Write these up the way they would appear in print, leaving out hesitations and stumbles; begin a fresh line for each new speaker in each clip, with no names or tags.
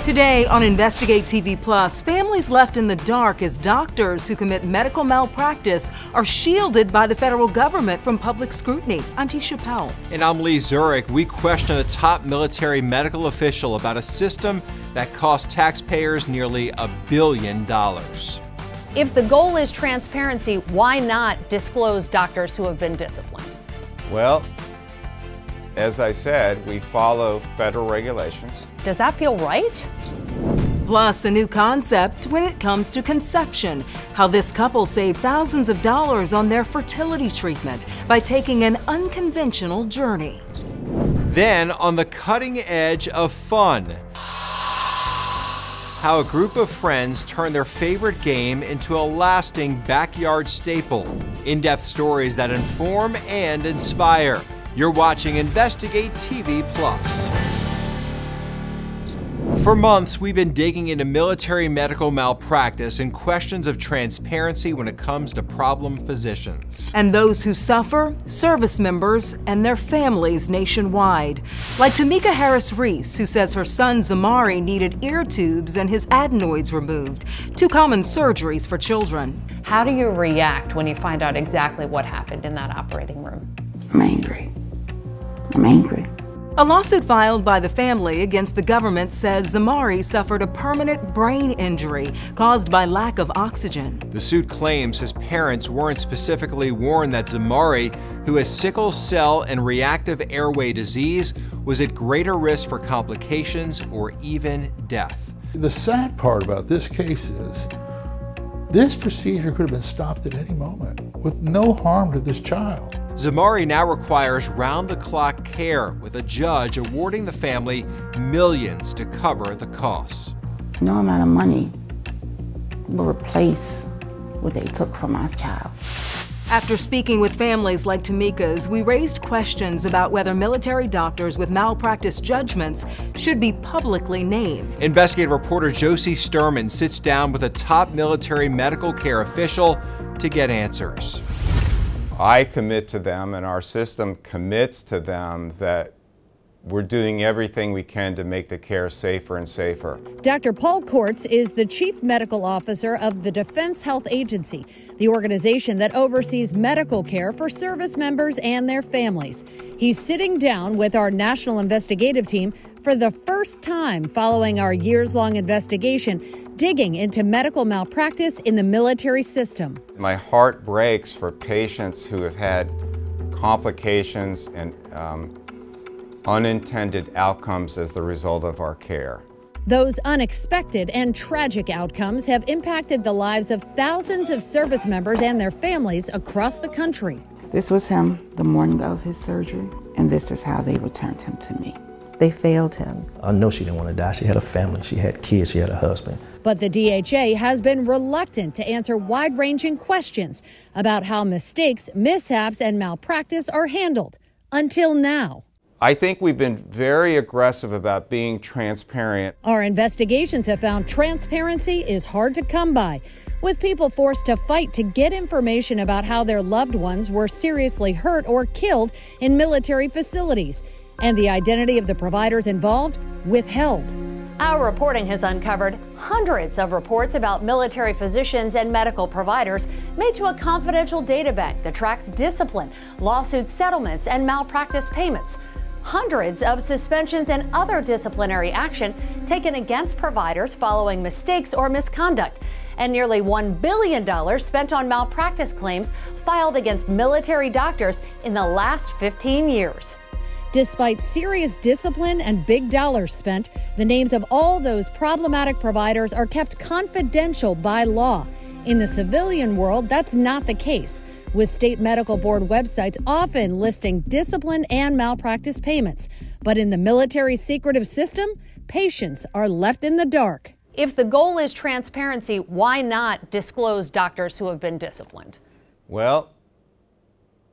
Today on Investigate TV Plus, families left in the dark as doctors who commit medical malpractice are shielded by the federal government from public scrutiny. I'm Tisha Powell.
And I'm Lee Zurich. We question a top military medical official about a system that cost taxpayers nearly $1 billion.
If the goal is transparency, why not disclose doctors who have been disciplined?
Well, as I said, we follow federal regulations.
Does that feel right?
Plus, a new concept when it comes to conception. How this couple saved thousands of dollars on their fertility treatment by taking an unconventional journey.
Then, on the cutting edge of fun, how a group of friends turn their favorite game into a lasting backyard staple. In-depth stories that inform and inspire. You're watching Investigate TV Plus. For months, we've been digging into military medical malpractice and questions of transparency when it comes to problem physicians.
And those who suffer, service members, and their families nationwide. Like Tamika Harris-Reese, who says her son Zamari needed ear tubes and his adenoids removed, two common surgeries for children.
How do you react when you find out exactly what happened in that operating room?
I'm angry. I'm angry.
A lawsuit filed by the family against the government says Zamari suffered a permanent brain injury caused by lack of oxygen.
The suit claims his parents weren't specifically warned that Zamari, who has sickle cell and reactive airway disease, was at greater risk for complications or even death.
The sad part about this case is this procedure could have been stopped at any moment with no harm to this child.
Zamari now requires round-the-clock care, with a judge awarding the family millions to cover the costs.
No amount of money will replace what they took from my child.
After speaking with families like Tamika's, we raised questions about whether military doctors with malpractice judgments should be publicly named.
Investigative reporter Josie Sturman sits down with a top military medical care official to get answers.
I commit to them, and our system commits to them, that we're doing everything we can to make the care safer and safer.
Dr. Paul Kortz is the Chief Medical Officer of the Defense Health Agency, the organization that oversees medical care for service members and their families. He's sitting down with our national investigative team for the first time following our years-long investigation, digging into medical malpractice in the military system.
My heart breaks for patients who have had complications and unintended outcomes as the result of our care.
Those unexpected and tragic outcomes have impacted the lives of thousands of service members and their families across the country.
This was him the morning of his surgery, and this is how they returned him to me. They failed him.
I know she didn't want to die. She had a family, she had kids, she had a husband.
But the DHA has been reluctant to answer wide-ranging questions about how mistakes, mishaps, and malpractice are handled, until now.
I think we've been very aggressive about being transparent.
Our investigations have found transparency is hard to come by, with people forced to fight to get information about how their loved ones were seriously hurt or killed in military facilities, and the identity of the providers involved withheld.
Our reporting has uncovered hundreds of reports about military physicians and medical providers made to a confidential data bank that tracks discipline, lawsuit settlements, and malpractice payments. Hundreds of suspensions and other disciplinary action taken against providers following mistakes or misconduct, and nearly $1 billion spent on malpractice claims filed against military doctors in the last 15 years.
Despite serious discipline and big dollars spent, the names of all those problematic providers are kept confidential by law. In the civilian world, that's not the case, with state medical board websites often listing discipline and malpractice payments. But in the military secretive system, patients are left in the dark.
If the goal is transparency, why not disclose doctors who have been disciplined?
Well,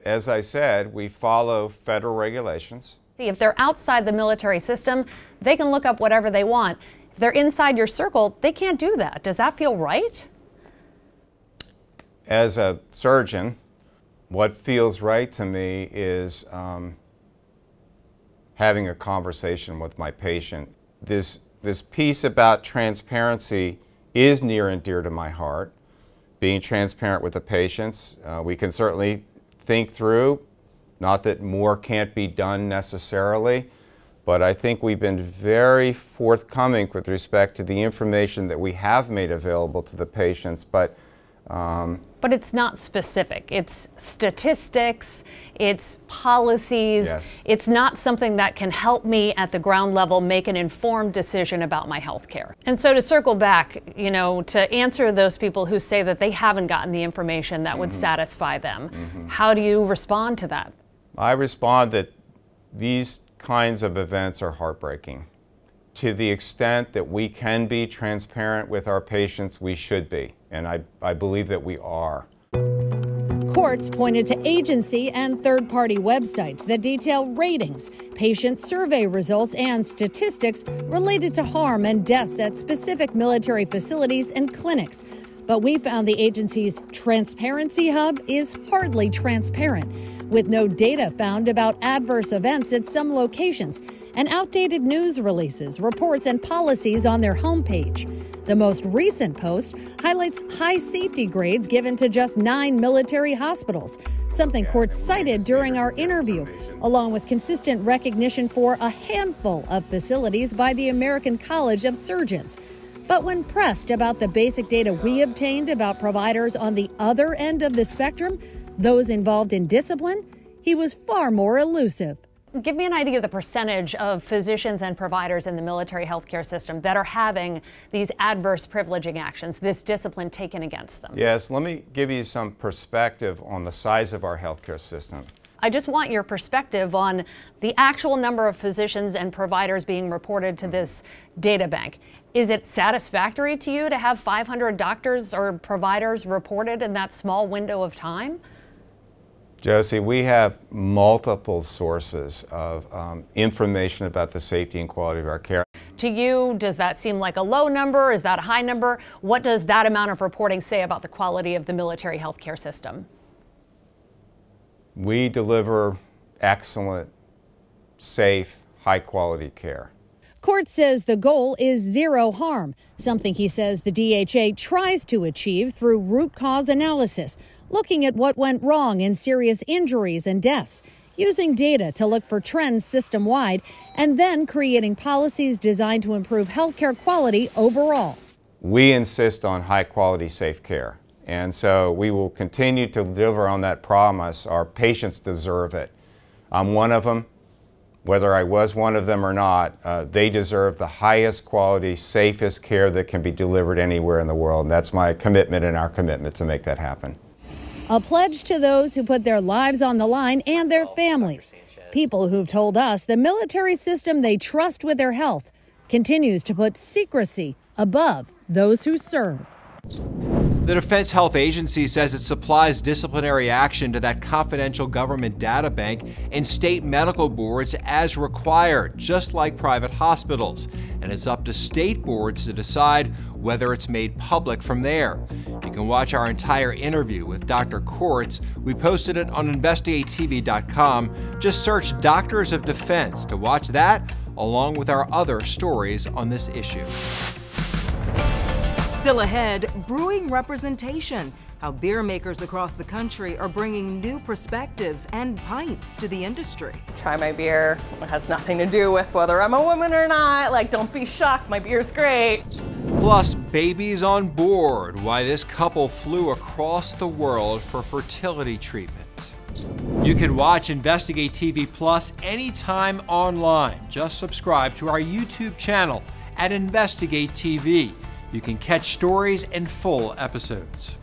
as I said, we follow federal regulations.
See, if they're outside the military system, they can look up whatever they want. If they're inside your circle, they can't do that. Does that feel right?
As a surgeon, what feels right to me is having a conversation with my patient. This This piece about transparency is near and dear to my heart. Being transparent with the patients. We can certainly think through, not that more can't be done necessarily, but I think we've been very forthcoming with respect to the information that we have made available to the patients. But
it's not specific. It's statistics, it's policies.
Yes.
It's not something that can help me at the ground level make an informed decision about my health care. And so to circle back, you know, to answer those people who say that they haven't gotten the information that would satisfy them, how do you respond to that?
I respond that these kinds of events are heartbreaking. To the extent that we can be transparent with our patients, we should be. And I believe that we are.
Courts pointed to agency and third-party websites that detail ratings, patient survey results, and statistics related to harm and deaths at specific military facilities and clinics. But we found the agency's Transparency Hub is hardly transparent, with no data found about adverse events at some locations and outdated news releases, reports, and policies on their homepage. The most recent post highlights high safety grades given to just 9 military hospitals, something courts cited during our interview, along with consistent recognition for a handful of facilities by the American College of Surgeons. But when pressed about the basic data we obtained about providers on the other end of the spectrum, those involved in discipline, he was far more elusive.
Give me an idea of the percentage of physicians and providers in the military healthcare system that are having these adverse privileging actions, this discipline taken against them.
Yes, let me give you some perspective on the size of our healthcare system.
I just want your perspective on the actual number of physicians and providers being reported to this data bank. Is it satisfactory to you to have 500 doctors or providers reported in that small window of time?
Josie, we have multiple sources of information about the safety and quality of our care.
To you, does that seem like a low number? Is that a high number? What does that amount of reporting say about the quality of the military healthcare system?
We deliver excellent, safe, high-quality care.
Court says the goal is zero harm, something he says the DHA tries to achieve through root cause analysis, looking at what went wrong in serious injuries and deaths, using data to look for trends system-wide, and then creating policies designed to improve healthcare quality overall.
We insist on high-quality, safe care, and so we will continue to deliver on that promise. Our patients deserve it. I'm one of them. Whether I was one of them or not, they deserve the highest quality, safest care that can be delivered anywhere in the world. And that's my commitment and our commitment to make that happen.
A pledge to those who put their lives on the line and their families. People who've told us the military system they trust with their health continues to put secrecy above those who serve.
The Defense Health Agency says it supplies disciplinary action to that confidential government data bank and state medical boards as required, just like private hospitals. And it's up to state boards to decide whether it's made public from there. You can watch our entire interview with Dr. Kortz. We posted it on InvestigateTV.com. Just search Doctors of Defense to watch that, along with our other stories on this issue.
Still ahead, brewing representation, how beer makers across the country are bringing new perspectives and pints to the industry.
Try my beer. It has nothing to do with whether I'm a woman or not. Like, don't be shocked, my beer's great.
Plus, babies on board, why this couple flew across the world for fertility treatment. You can watch Investigate TV Plus anytime online. Just subscribe to our YouTube channel at Investigate TV. You can catch stories and full episodes.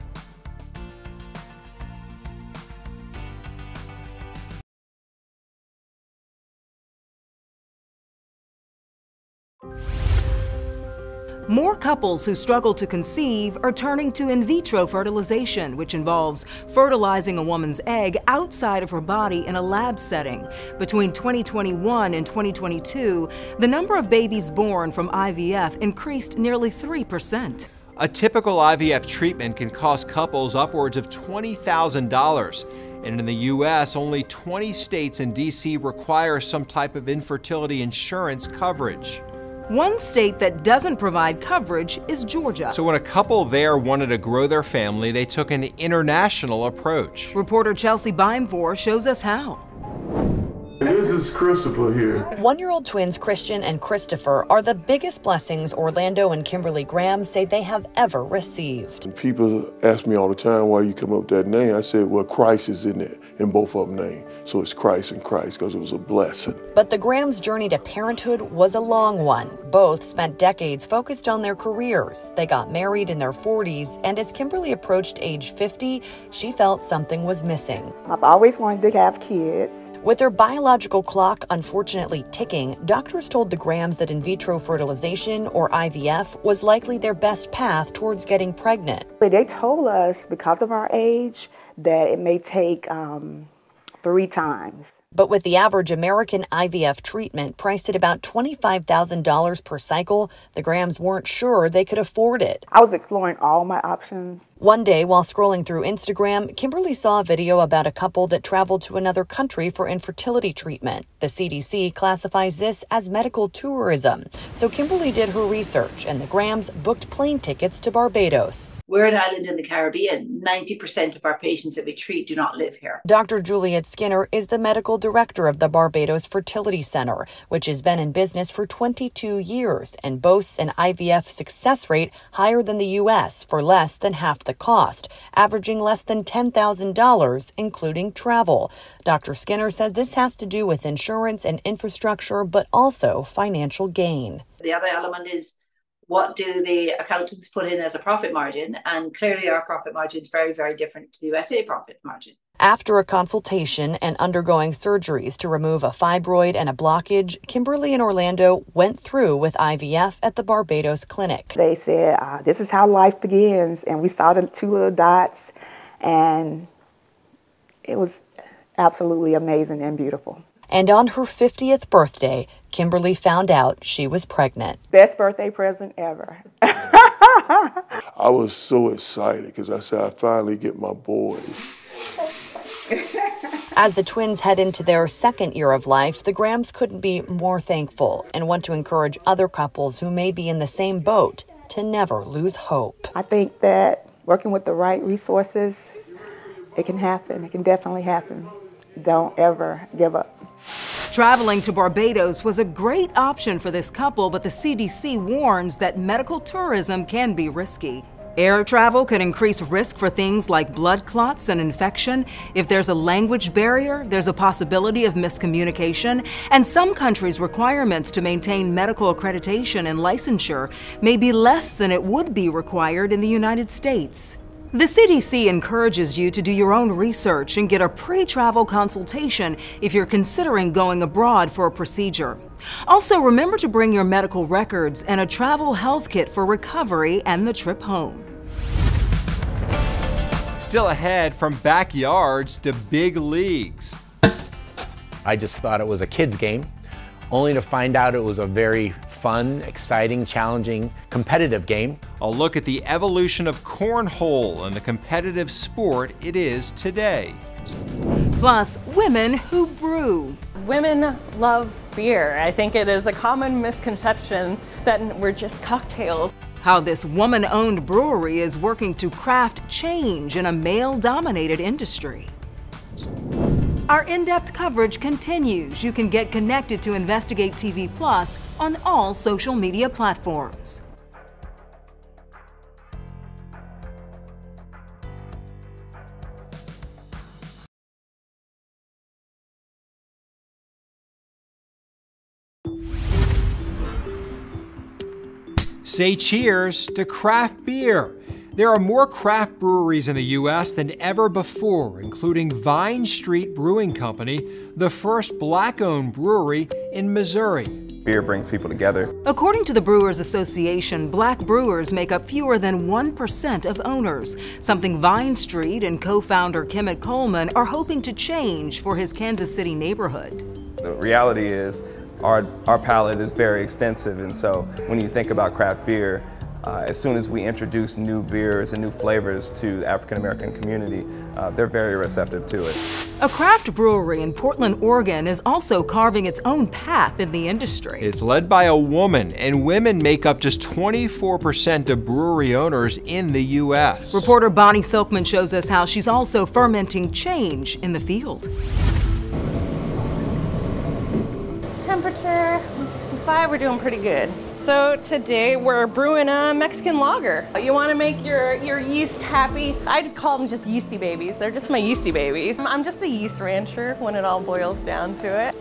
More couples who struggle to conceive are turning to in vitro fertilization, which involves fertilizing a woman's egg outside of her body in a lab setting. Between 2021 and 2022, the number of babies born from IVF increased nearly 3%.
A typical IVF treatment can cost couples upwards of $20,000. And in the U.S., only 20 states and D.C. require some type of infertility insurance coverage.
One state that doesn't provide coverage is Georgia.
So when a couple there wanted to grow their family, they took an international approach.
Reporter Chelsea Beimfor shows us how.
This is Christopher here.
One-year-old twins Christian and Christopher are the biggest blessings Orlando and Kimberly Graham say they have ever received.
And people ask me all the time why you come up with that name. I said, well, Christ is in it, in both of them names. So it's Christ and Christ because it was a blessing.
But the Grahams' journey to parenthood was a long one. Both spent decades focused on their careers. They got married in their 40s, and as Kimberly approached age 50, she felt something was missing.
I've always wanted to have kids.
With their biological clock unfortunately ticking, doctors told the Grahams that in vitro fertilization, or IVF, was likely their best path towards getting pregnant.
They told us, because of our age, that it may take 3 times.
But with the average American IVF treatment priced at about $25,000 per cycle, the Grahams weren't sure they could afford it.
I was exploring all my options.
One day, while scrolling through Instagram, Kimberly saw a video about a couple that traveled to another country for infertility treatment. The CDC classifies this as medical tourism. So Kimberly did her research, and the Grahams booked plane tickets to Barbados.
We're an island in the Caribbean. 90% of our patients that we treat do not live here.
Dr. Juliet Skinner is the medical director of the Barbados Fertility Center, which has been in business for 22 years and boasts an IVF success rate higher than the U.S. for less than half the cost, averaging less than $10,000, including travel. Dr. Skinner says this has to do with insurance and infrastructure, but also financial gain.
The other element is, what do the accountants put in as a profit margin? And clearly our profit margin is very, very different to the USA profit margin.
After a consultation and undergoing surgeries to remove a fibroid and a blockage, Kimberly and Orlando went through with IVF at the Barbados clinic.
They said, this is how life begins. And we saw the 2 little dots, and it was absolutely amazing and beautiful.
And on her 50th birthday, Kimberly found out she was pregnant.
Best birthday present ever.
I was so excited because I said, I finally get my boys.
As the twins head into their 2nd year of life, the Grahams couldn't be more thankful and want to encourage other couples who may be in the same boat to never lose hope.
I think that working with the right resources, it can happen. It can definitely happen. Don't ever give up.
Traveling to Barbados was a great option for this couple, but the CDC warns that medical tourism can be risky. Air travel could increase risk for things like blood clots and infection. If there's a language barrier, there's a possibility of miscommunication, and some countries' requirements to maintain medical accreditation and licensure may be less than it would be required in the United States. The CDC encourages you to do your own research and get a pre-travel consultation if you're considering going abroad for a procedure. Also, remember to bring your medical records and a travel health kit for recovery and the trip home.
Still ahead, from backyards to big leagues.
I just thought it was a kid's game, only to find out it was a very fun, exciting, challenging, competitive game.
A look at the evolution of cornhole and the competitive sport it is today.
Plus, women who brew.
Women love beer. I think it is a common misconception that we're just cocktails.
How this woman-owned brewery is working to craft change in a male-dominated industry. Our in-depth coverage continues. You can get connected to InvestigateTV Plus on all social media platforms.
Say cheers to craft beer. There are more craft breweries in the U.S. than ever before, including Vine Street Brewing Company, the first black-owned brewery in Missouri.
Beer brings people together.
According to the Brewers Association, black brewers make up fewer than 1% of owners, something Vine Street and co-founder Kemet Coleman are hoping to change for his Kansas City neighborhood.
The reality is our palate is very extensive, and so when you think about craft beer, As soon as we introduce new beers and new flavors to the African American community, they're very receptive to it.
A craft brewery in Portland, Oregon is also carving its own path in the industry.
It's led by a woman, and women make up just 24% of brewery owners in the U.S.
Reporter Bonnie Silkman shows us how she's also fermenting change in the field.
Temperature 165, we're doing pretty good. So today we're brewing a Mexican lager. You want to make your yeast happy. I'd call them just yeasty babies. They're just my yeasty babies. I'm just a yeast rancher when it all boils down to it.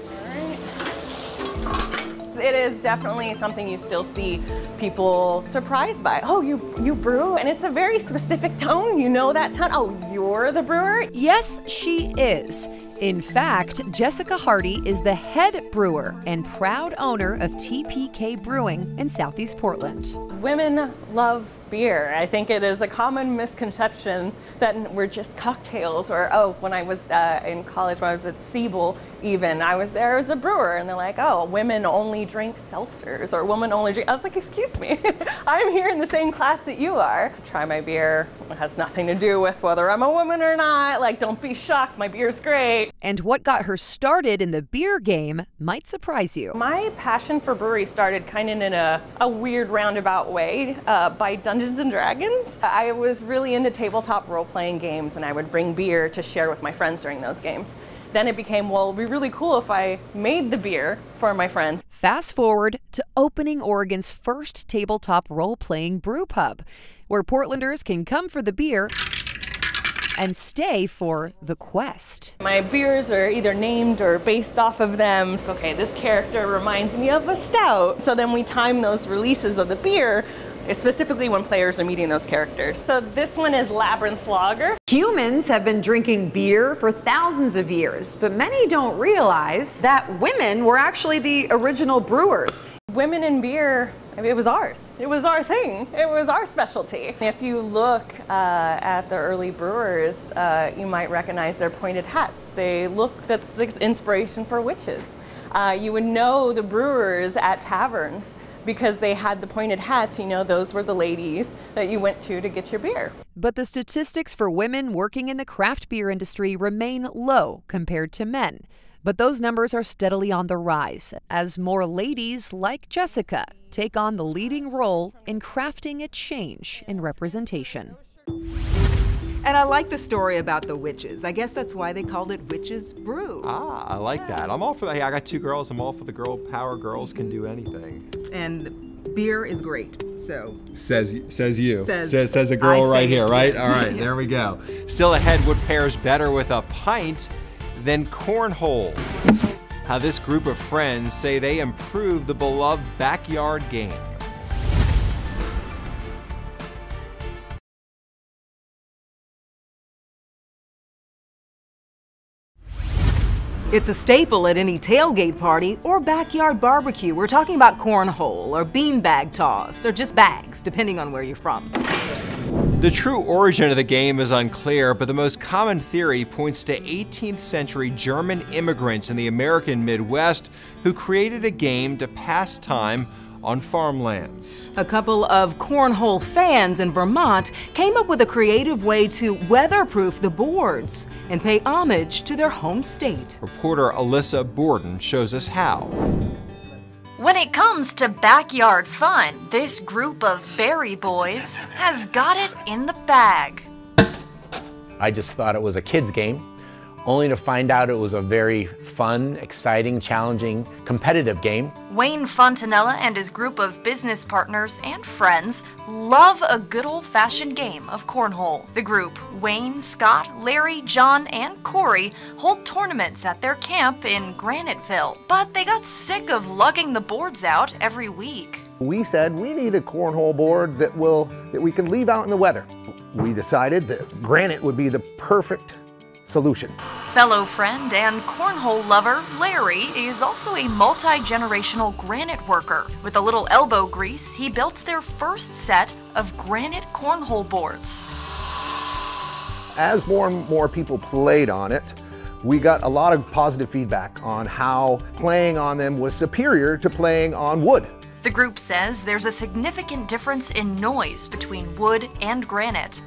It is definitely something you still see people surprised by. Oh, you brew? And it's a very specific tone. You know that tone? Oh, you're the brewer?
Yes, she is. In fact, Jessica Hardy is the head brewer and proud owner of TPK Brewing in Southeast Portland.
Women love beer. I think it is a common misconception that we're just cocktails, or oh, when I was in college, when I was at Siebel even, I was there as a brewer and they're like, oh, women only drink seltzers or women only drink. I was like, excuse me, I'm here in the same class that you are. Try my beer. It has nothing to do with whether I'm a woman or not. Like, don't be shocked, my beer's great.
And what got her started in the beer game might surprise you.
My passion for brewery started kind of in a weird roundabout way by Dungeons and Dragons. I was really into tabletop role-playing games, and I would bring beer to share with my friends during those games. Then it became, well, it'd be really cool if I made the beer for my friends.
Fast forward to opening Oregon's first tabletop role-playing brew pub, where Portlanders can come for the beer and stay for the quest.
My beers are either named or based off of them. Okay, this character reminds me of a stout. So then we time those releases of the beer specifically when players are meeting those characters. So this one is Labyrinth Lager.
Humans have been drinking beer for thousands of years, but many don't realize that women were actually the original brewers.
Women in beer, I mean, it was ours. It was our thing. It was our specialty. If you look at the early brewers, you might recognize their pointed hats. That's the inspiration for witches. You would know the brewers at taverns because they had the pointed hats. You know, those were the ladies that you went to get your beer.
But the statistics for women working in the craft beer industry remain low compared to men. But those numbers are steadily on the rise as more ladies like Jessica take on the leading role in crafting a change in representation.
And I like the story about the witches. I guess that's why they called it Witches Brew.
Ah, I like that. I'm all for that. Hey, I got two girls. I'm all for the girl power. Girls can do anything.
And beer is great, so.
Says you. Says a
I
girl
say
right here,
it's
right?
good.
All right, there we go. Still ahead, what pairs better with a pint than cornhole? How this group of friends say they improved the beloved backyard game.
It's a staple at any tailgate party or backyard barbecue. We're talking about cornhole or beanbag toss or just bags, depending on where you're from.
The true origin of the game is unclear, but the most common theory points to 18th century German immigrants in the American Midwest who created a game to pass time on farmlands.
A couple of cornhole fans in Vermont came up with a creative way to weatherproof the boards and pay homage to their home state.
Reporter Alyssa Borden shows us how.
When it comes to backyard fun, this group of Berry Boys has got it in the bag.
I just thought it was a kid's game, only to find out it was a very fun, exciting, challenging, competitive game.
Wayne Fontanella and his group of business partners and friends love a good old-fashioned game of cornhole. The group, Wayne, Scott, Larry, John, and Corey, hold tournaments at their camp in Graniteville, but they got sick of lugging the boards out every week.
We said we need a cornhole board that we can leave out in the weather. We decided that granite would be the perfect solution.
Fellow friend and cornhole lover, Larry, is also a multi-generational granite worker. With a little elbow grease, he built their first set of granite cornhole boards.
As more and more people played on it, we got a lot of positive feedback on how playing on them was superior to playing on wood.
The group says there's a significant difference in noise between wood and granite.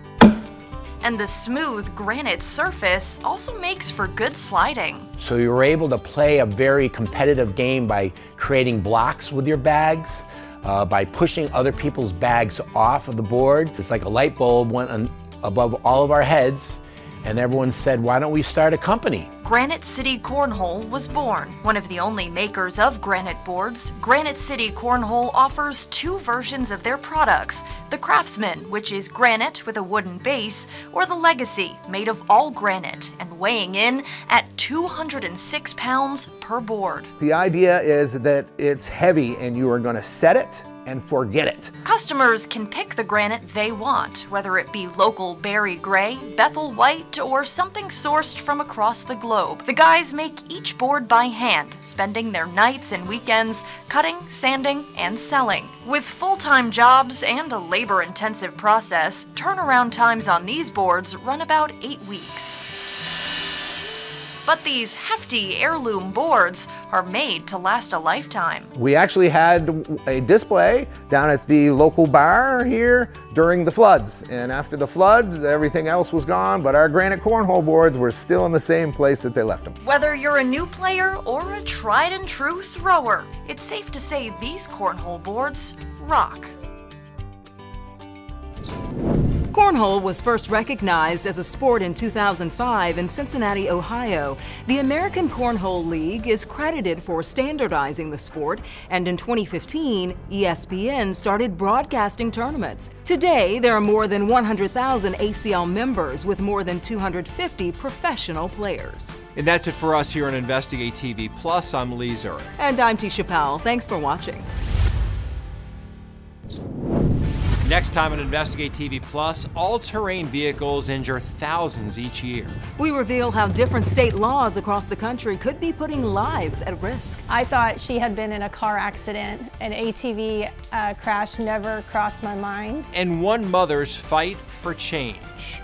And the smooth granite surface also makes for good sliding.
So you were able to play a very competitive game by creating blocks with your bags, by pushing other people's bags off of the board. It's like a light bulb went above all of our heads, and everyone said, why don't we start a company?
Granite City Cornhole was born. One of the only makers of granite boards, Granite City Cornhole offers two versions of their products. The Craftsman, which is granite with a wooden base, or the Legacy, made of all granite and weighing in at 206 pounds per board.
The idea is that it's heavy and you are going to set it and forget it.
Customers can pick the granite they want, whether it be local Berry Gray, Bethel White, or something sourced from across the globe. The guys make each board by hand, spending their nights and weekends cutting, sanding, and selling. With full-time jobs and a labor-intensive process, turnaround times on these boards run about 8 weeks. But these hefty heirloom boards are made to last a lifetime.
We actually had a display down at the local bar here during the floods. And after the floods, everything else was gone, but our granite cornhole boards were still in the same place that they left them.
Whether you're a new player or a tried and true thrower, it's safe to say these cornhole boards rock.
Cornhole was first recognized as a sport in 2005 in Cincinnati, Ohio. The American Cornhole League is credited for standardizing the sport, and in 2015, ESPN started broadcasting tournaments. Today, there are more than 100,000 ACL members with more than 250 professional players.
And that's it for us here on Investigate TV Plus. I'm Lee Zurich.
And I'm Tisha Powell. Thanks for watching.
Next time on Investigate TV Plus, all-terrain vehicles injure thousands each year.
We reveal how different state laws across the country could be putting lives at risk.
I thought she had been in a car accident. An ATV crash never crossed my mind.
And one mother's fight for change.